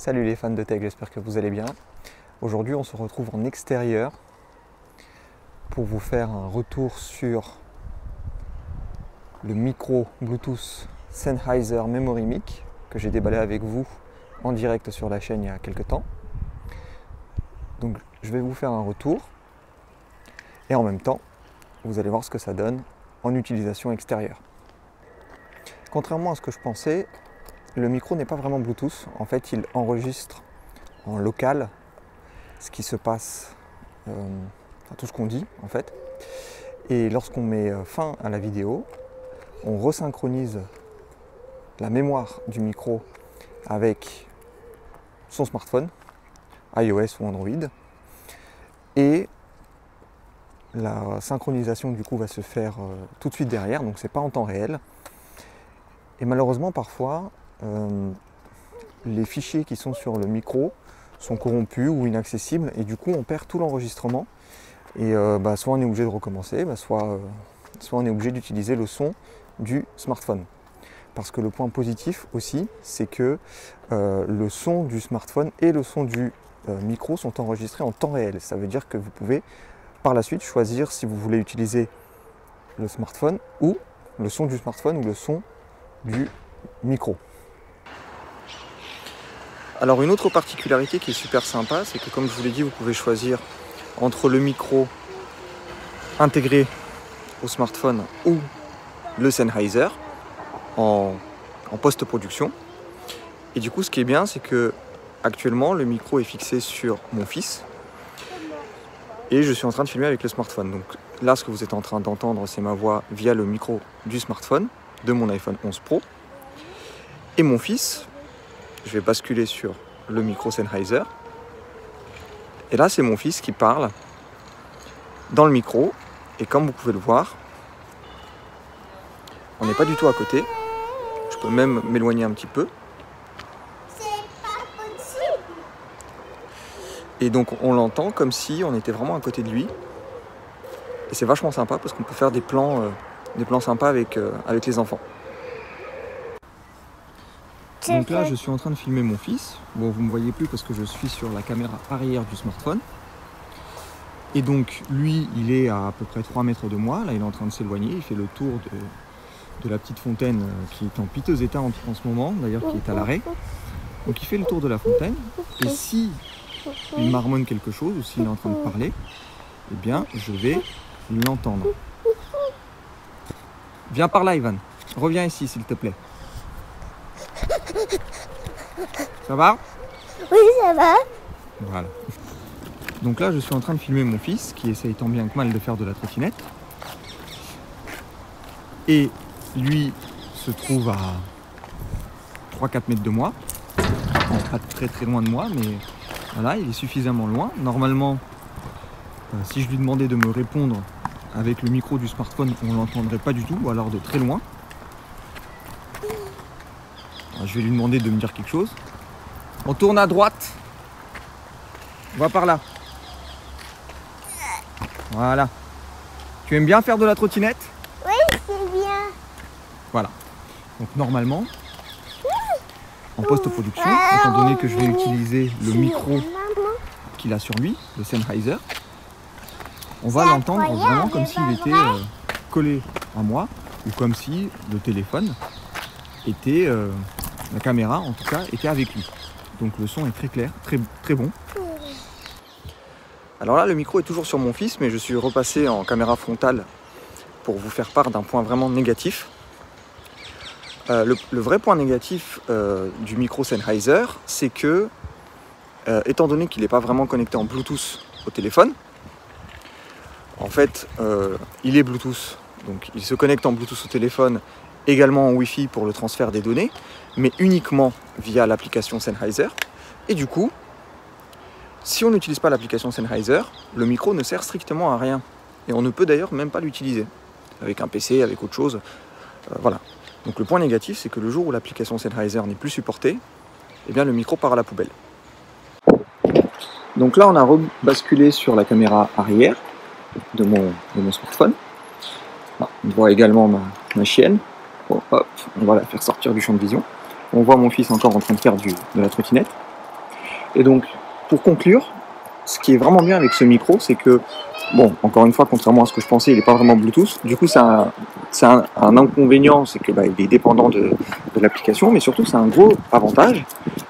Salut les fans de tech, j'espère que vous allez bien. Aujourd'hui on se retrouve en extérieur pour vous faire un retour sur le micro Bluetooth Sennheiser Memory Mic que j'ai déballé avec vous en direct sur la chaîne il y a quelques temps. Donc je vais vous faire un retour et en même temps vous allez voir ce que ça donne en utilisation extérieure. Contrairement à ce que je pensais, le micro n'est pas vraiment Bluetooth. En fait, il enregistre en local ce qui se passe, tout ce qu'on dit en fait. Et lorsqu'on met fin à la vidéo, on resynchronise la mémoire du micro avec son smartphone, iOS ou Android. Et la synchronisation du coup va se faire tout de suite derrière, donc c'est pas en temps réel. Et malheureusement parfois, les fichiers qui sont sur le micro sont corrompus ou inaccessibles et du coup on perd tout l'enregistrement et soit on est obligé de recommencer, soit on est obligé d'utiliser le son du smartphone. Parce que le point positif aussi, c'est que le son du smartphone et le son du micro sont enregistrés en temps réel. Ça veut dire que vous pouvez par la suite choisir si vous voulez utiliser le smartphone ou le son du smartphone ou le son du micro. Alors une autre particularité qui est super sympa, c'est que comme je vous l'ai dit, vous pouvez choisir entre le micro intégré au smartphone ou le Sennheiser en post-production. Et du coup, ce qui est bien, c'est que actuellement, le micro est fixé sur mon fils et je suis en train de filmer avec le smartphone. Donc là, ce que vous êtes en train d'entendre, c'est ma voix via le micro du smartphone de mon iPhone 11 Pro. Et mon fils, je vais basculer sur le micro Sennheiser. Et là, c'est mon fils qui parle dans le micro. Et comme vous pouvez le voir, on n'est pas du tout à côté. Je peux même m'éloigner un petit peu. C'est pas possible. Et donc, on l'entend comme si on était vraiment à côté de lui. Et c'est vachement sympa parce qu'on peut faire des plans sympas avec les enfants. Donc là, je suis en train de filmer mon fils. Bon, vous ne me voyez plus parce que je suis sur la caméra arrière du smartphone. Et donc, lui, il est à peu près 3 mètres de moi. Là, il est en train de s'éloigner. Il fait le tour de la petite fontaine qui est en piteux état en ce moment, d'ailleurs, qui est à l'arrêt. Donc, il fait le tour de la fontaine. Et si il marmonne quelque chose ou s'il est en train de parler, eh bien, je vais l'entendre. Viens par là, Ivan. Reviens ici, s'il te plaît. Ça va? Oui, ça va. Voilà. Donc là, je suis en train de filmer mon fils qui essaye tant bien que mal de faire de la trottinette. Et lui se trouve à 3-4 mètres de moi. Bon, pas très très loin de moi, mais voilà, il est suffisamment loin. Normalement, si je lui demandais de me répondre avec le micro du smartphone, on ne l'entendrait pas du tout, ou alors de très loin. Alors, je vais lui demander de me dire quelque chose. On tourne à droite. On va par là. Voilà. Tu aimes bien faire de la trottinette? Oui, c'est bien. Voilà. Donc normalement, en post-production, étant donné que je vais utiliser le micro qu'il a sur lui, le Sennheiser, on va l'entendre vraiment comme s'il était collé à moi, ou comme si le téléphone était, la caméra en tout cas, était avec lui. Donc le son est très clair, très bon. Alors là, le micro est toujours sur mon fils, mais je suis repassé en caméra frontale pour vous faire part d'un point vraiment négatif. Le vrai point négatif du micro Sennheiser, c'est que, étant donné qu'il n'est pas vraiment connecté en Bluetooth au téléphone, en fait, il est Bluetooth, donc il se connecte en Bluetooth au téléphone, également en Wi-Fi pour le transfert des données, mais uniquement via l'application Sennheiser. Et du coup, si on n'utilise pas l'application Sennheiser, le micro ne sert strictement à rien. Et on ne peut d'ailleurs même pas l'utiliser, avec un PC, avec autre chose. Voilà. Donc le point négatif, c'est que le jour où l'application Sennheiser n'est plus supportée, eh bien le micro part à la poubelle. Donc là, on a rebasculé sur la caméra arrière de mon smartphone. On voit également ma chienne. Bon, hop, on va la faire sortir du champ de vision. On voit mon fils encore en train de faire de la trottinette. Et donc, pour conclure, ce qui est vraiment bien avec ce micro, c'est que, bon, encore une fois, contrairement à ce que je pensais, il n'est pas vraiment Bluetooth. Du coup, un inconvénient, c'est que il est dépendant de l'application, mais surtout, c'est un gros avantage,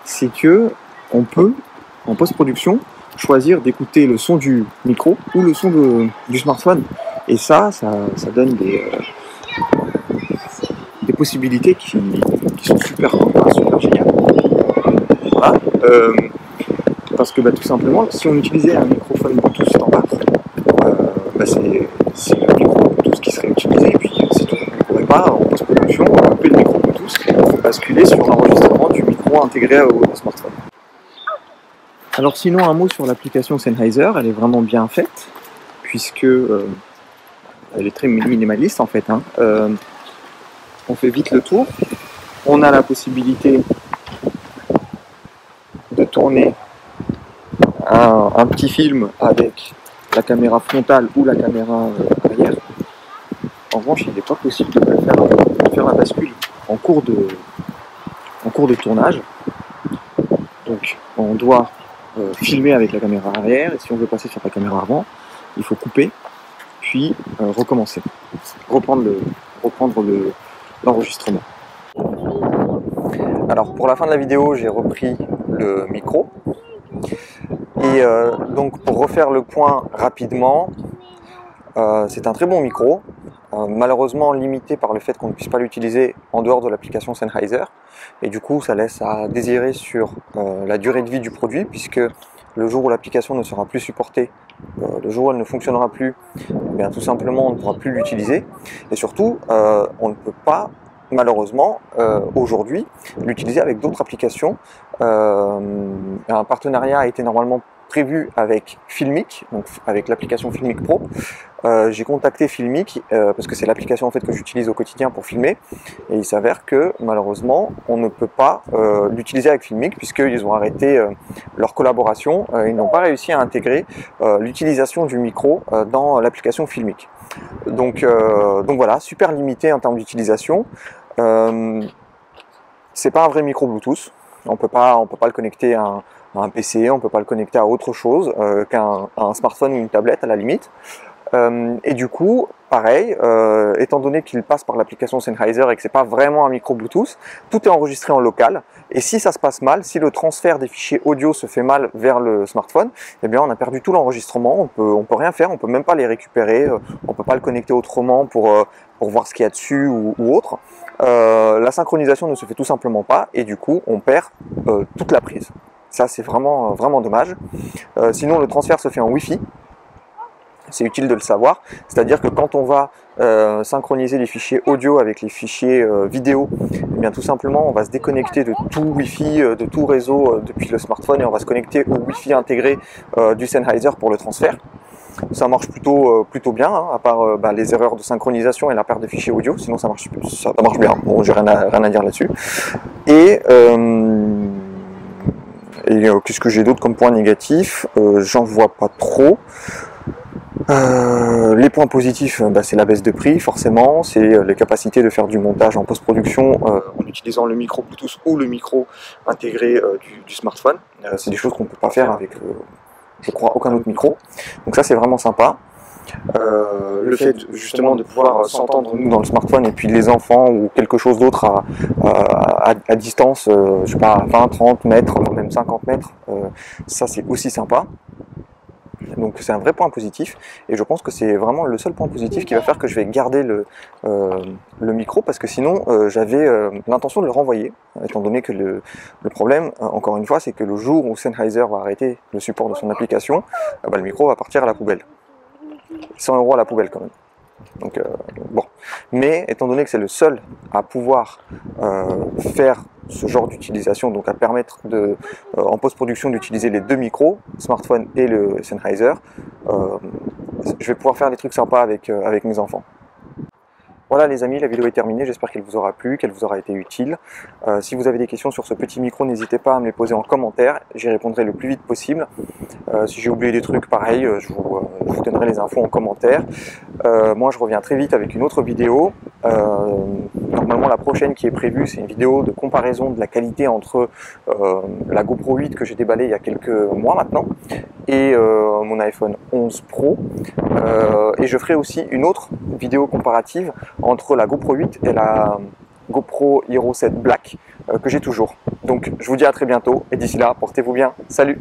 c'est que on peut, en post-production, choisir d'écouter le son du micro ou le son du smartphone. Et ça donne des possibilités qui sont super géniales. Voilà. Parce que tout simplement, si on utilisait un microphone Bluetooth standard, c'est le micro Bluetooth qui serait utilisé, et puis c'est tout. On ne pourrait pas, en post-production, couper le micro Bluetooth pour basculer sur l'enregistrement du micro intégré au smartphone. Alors sinon, un mot sur l'application Sennheiser, elle est vraiment bien faite, puisque elle est très minimaliste en fait. On fait vite le tour, on a la possibilité de tourner un petit film avec la caméra frontale ou la caméra arrière. En revanche, il n'est pas possible de faire la bascule en cours de tournage. Donc on doit filmer avec la caméra arrière, et si on veut passer sur la caméra avant, il faut couper, puis recommencer, reprendre l'enregistrement. Alors pour la fin de la vidéo, j'ai repris le micro. Et donc pour refaire le point rapidement, c'est un très bon micro, malheureusement limité par le fait qu'on ne puisse pas l'utiliser en dehors de l'application Sennheiser, et du coup ça laisse à désirer sur la durée de vie du produit, puisque le jour où l'application ne sera plus supportée, le jour où elle ne fonctionnera plus, tout simplement on ne pourra plus l'utiliser, et surtout on ne peut pas malheureusement aujourd'hui l'utiliser avec d'autres applications. Un partenariat a été normalement prévu avec Filmic, donc avec l'application Filmic Pro. J'ai contacté Filmic parce que c'est l'application en fait que j'utilise au quotidien pour filmer, et il s'avère que malheureusement on ne peut pas l'utiliser avec Filmic, puisqu'ils ont arrêté leur collaboration. Ils n'ont pas réussi à intégrer l'utilisation du micro dans l'application Filmic. Donc voilà, super limité en termes d'utilisation. C'est pas un vrai micro Bluetooth. On peut pas le connecter à un PC, on peut pas le connecter à autre chose qu'à un smartphone ou une tablette à la limite. Et du coup, pareil, étant donné qu'il passe par l'application Sennheiser et que c'est pas vraiment un micro Bluetooth, tout est enregistré en local. Et si ça se passe mal, si le transfert des fichiers audio se fait mal vers le smartphone, eh bien on a perdu tout l'enregistrement. On peut rien faire, on peut même pas les récupérer, on peut pas le connecter autrement pour voir ce qu'il y a dessus ou autre. La synchronisation ne se fait tout simplement pas, et du coup on perd toute la prise. Ça c'est vraiment dommage. Sinon le transfert se fait en Wi-Fi. C'est utile de le savoir, c'est-à-dire que quand on va synchroniser les fichiers audio avec les fichiers vidéo, eh bien tout simplement on va se déconnecter de tout Wi-Fi, de tout réseau depuis le smartphone, et on va se connecter au Wi-Fi intégré du Sennheiser pour le transfert. Ça marche plutôt bien, à part les erreurs de synchronisation et la perte de fichiers audio, sinon ça marche bien. Bon, j'ai rien à dire là-dessus. Et qu'est-ce que j'ai d'autre comme point négatif? J'en vois pas trop. Les points positifs, c'est la baisse de prix, forcément, c'est les capacités de faire du montage en post-production en utilisant le micro Bluetooth ou le micro intégré du smartphone. C'est des choses qu'on ne peut pas faire avec, je crois, aucun autre micro. Donc ça, c'est vraiment sympa. Le fait justement de pouvoir s'entendre nous dans le smartphone, et puis les enfants ou quelque chose d'autre à distance, je sais pas, 20, 30 mètres, même 50 mètres, ça c'est aussi sympa. Donc c'est un vrai point positif, et je pense que c'est vraiment le seul point positif qui va faire que je vais garder le micro, parce que sinon j'avais l'intention de le renvoyer, étant donné que le problème, encore une fois, c'est que le jour où Sennheiser va arrêter le support de son application, le micro va partir à la poubelle. 100 € à la poubelle quand même. Donc bon, mais étant donné que c'est le seul à pouvoir faire ce genre d'utilisation, donc à permettre en post-production d'utiliser les deux micros, smartphone et le Sennheiser, je vais pouvoir faire des trucs sympas avec mes enfants. Voilà les amis, la vidéo est terminée, j'espère qu'elle vous aura plu, qu'elle vous aura été utile. Si vous avez des questions sur ce petit micro, n'hésitez pas à me les poser en commentaire, j'y répondrai le plus vite possible. Si j'ai oublié des trucs, pareil, je vous donnerai les infos en commentaire. Moi je reviens très vite avec une autre vidéo. Normalement la prochaine qui est prévue, c'est une vidéo de comparaison de la qualité entre la GoPro 8 que j'ai déballée il y a quelques mois maintenant et mon iPhone 11 Pro. Et je ferai aussi une autre vidéo comparative entre la GoPro 8 et la GoPro Hero 7 Black que j'ai toujours. Donc je vous dis à très bientôt et d'ici là, portez-vous bien. Salut!